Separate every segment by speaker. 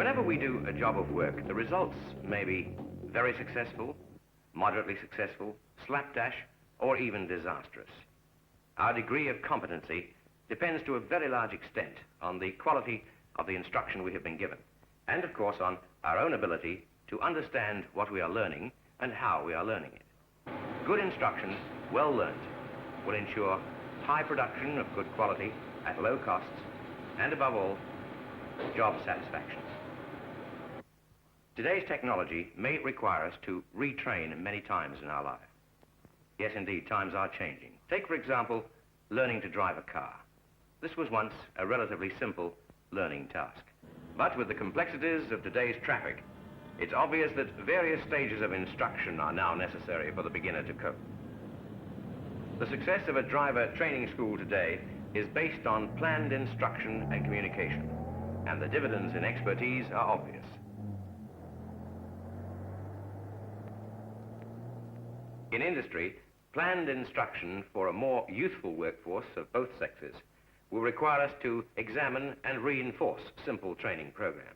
Speaker 1: Whenever we do a job of work, the results may be very successful, moderately successful, slapdash, or even disastrous. Our degree of competency depends to a very large extent on the quality of the instruction we have been given, and of course on our own ability to understand what we are learning and how we are learning it. Good instruction, well learnt, will ensure high production of good quality at low costs, and above all, job satisfaction. Today's technology may require us to retrain many times in our life. Yes, indeed, times are changing. Take, for example, learning to drive a car. This was once a relatively simple learning task. But with the complexities of today's traffic, it's obvious that various stages of instruction are now necessary for the beginner to cope. The success of a driver training school today is based on planned instruction and communication, and the dividends in expertise are obvious. In industry, planned instruction for a more youthful workforce of both sexes will require us to examine and reinforce simple training programs.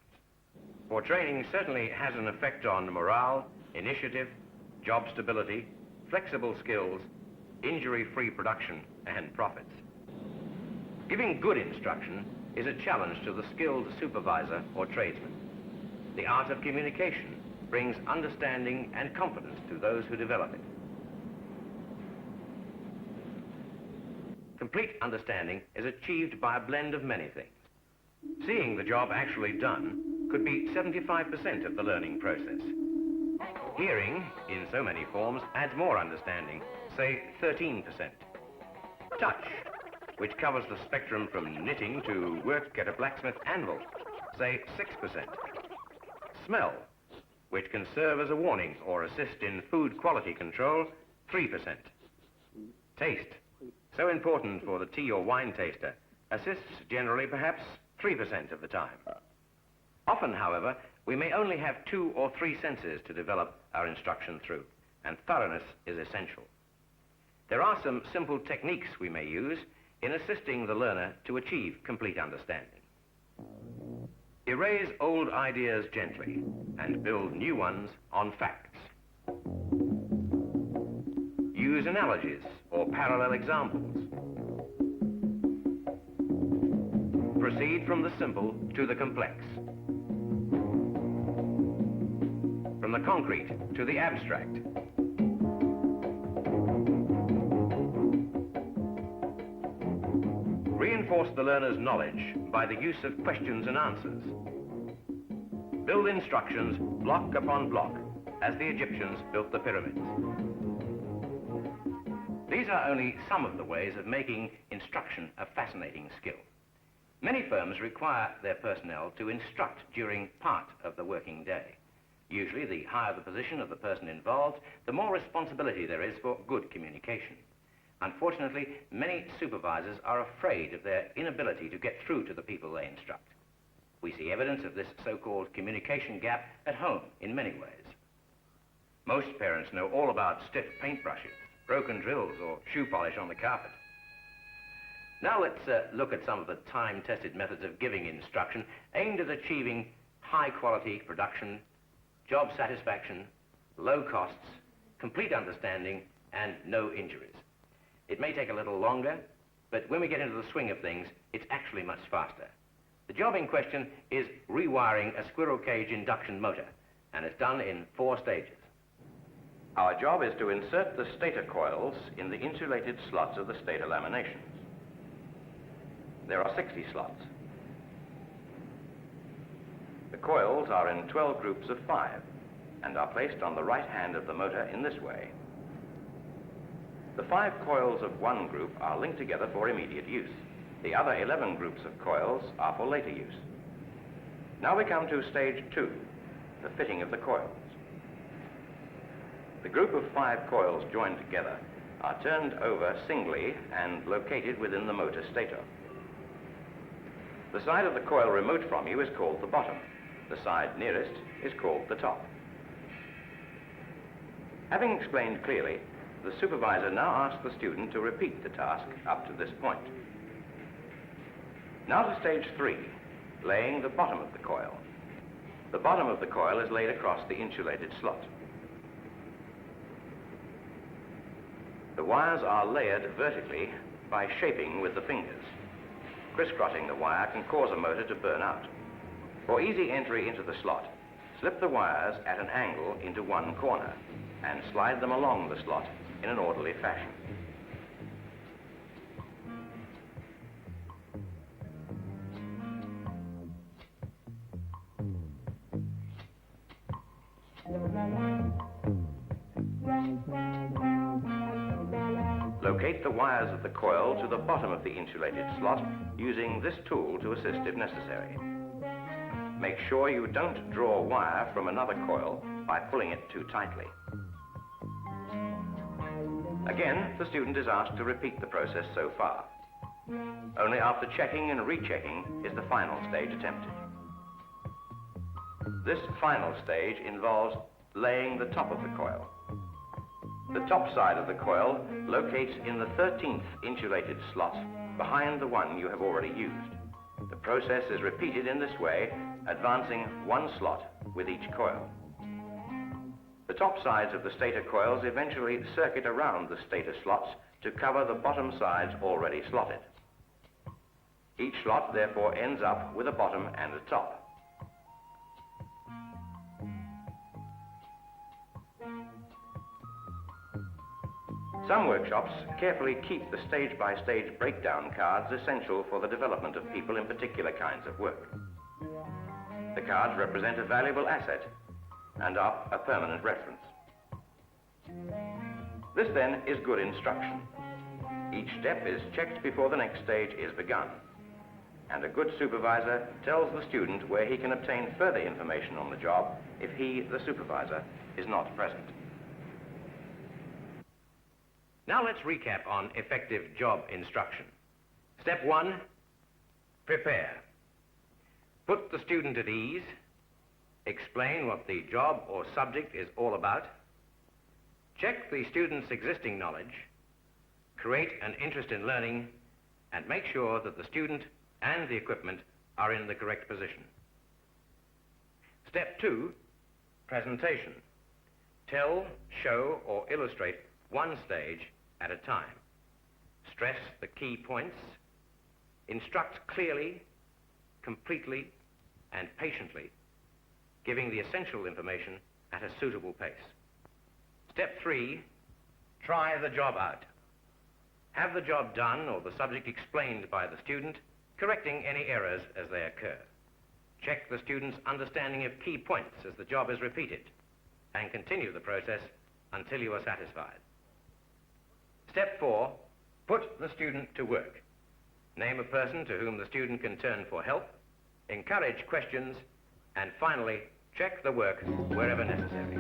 Speaker 1: For training certainly has an effect on morale, initiative, job stability, flexible skills, injury-free production, and profits. Giving good instruction is a challenge to the skilled supervisor or tradesman. The art of communication brings understanding and confidence to those who develop it. Complete understanding is achieved by a blend of many things. Seeing the job actually done could be 75% of the learning process. Hearing, in so many forms, adds more understanding, say 13%. Touch, which covers the spectrum from knitting to work at a blacksmith anvil, say 6%. Smell, which can serve as a warning or assist in food quality control, 3%. Taste, so important for the tea or wine taster, assists generally perhaps 3% of the time. Often, however, we may only have 2 or 3 senses to develop our instruction through, and thoroughness is essential. There are some simple techniques we may use in assisting the learner to achieve complete understanding. Erase old ideas gently and build new ones on facts. Use analogies or parallel examples. Proceed from the simple to the complex. From the concrete to the abstract. Reinforce the learner's knowledge by the use of questions and answers. Build instructions block upon block, as the Egyptians built the pyramids. These are only some of the ways of making instruction a fascinating skill. Many firms require their personnel to instruct during part of the working day. Usually, the higher the position of the person involved, the more responsibility there is for good communication. Unfortunately, many supervisors are afraid of their inability to get through to the people they instruct. We see evidence of this so-called communication gap at home in many ways. Most parents know all about stiff paintbrushes, broken drills, or shoe polish on the carpet. Now let's look at some of the time-tested methods of giving instruction aimed at achieving high-quality production, job satisfaction, low costs, complete understanding, and no injuries. It may take a little longer, but when we get into the swing of things, it's actually much faster. The job in question is rewiring a squirrel cage induction motor, and it's done in 4 stages. Our job is to insert the stator coils in the insulated slots of the stator laminations. There are 60 slots. The coils are in 12 groups of 5 and are placed on the right hand of the motor in this way. The 5 coils of one group are linked together for immediate use. The other 11 groups of coils are for later use. Now we come to stage 2, the fitting of the coils. The group of 5 coils joined together are turned over singly and located within the motor stator. The side of the coil remote from you is called the bottom. The side nearest is called the top. Having explained clearly, the supervisor now asks the student to repeat the task up to this point. Now to stage 3, laying the bottom of the coil. The bottom of the coil is laid across the insulated slot. The wires are layered vertically by shaping with the fingers. Crisscrossing the wire can cause a motor to burn out. For easy entry into the slot, slip the wires at an angle into one corner and slide them along the slot in an orderly fashion. Locate the wires of the coil to the bottom of the insulated slot using this tool to assist if necessary. Make sure you don't draw wire from another coil by pulling it too tightly. Again, the student is asked to repeat the process so far. Only after checking and rechecking is the final stage attempted. This final stage involves laying the top of the coil. The top side of the coil locates in the 13th insulated slot behind the one you have already used. The process is repeated in this way, advancing one slot with each coil. The top sides of the stator coils eventually circuit around the stator slots to cover the bottom sides already slotted. Each slot therefore ends up with a bottom and a top. Some workshops carefully keep the stage-by-stage breakdown cards essential for the development of people in particular kinds of work. The cards represent a valuable asset and are a permanent reference. This then is good instruction. Each step is checked before the next stage is begun, and a good supervisor tells the student where he can obtain further information on the job if he, the supervisor, is not present. Now let's recap on effective job instruction. Step 1, prepare. Put the student at ease. Explain what the job or subject is all about. Check the student's existing knowledge. Create an interest in learning, and make sure that the student and the equipment are in the correct position. Step 2, presentation. Tell, show, or illustrate one stage at a time. Stress the key points. Instruct clearly, completely, and patiently, giving the essential information at a suitable pace. Step 3, try the job out. Have the job done or the subject explained by the student, correcting any errors as they occur. Check the student's understanding of key points as the job is repeated, and continue the process until you are satisfied. Step 4, put the student to work. Name a person to whom the student can turn for help, encourage questions, and finally, check the work wherever necessary.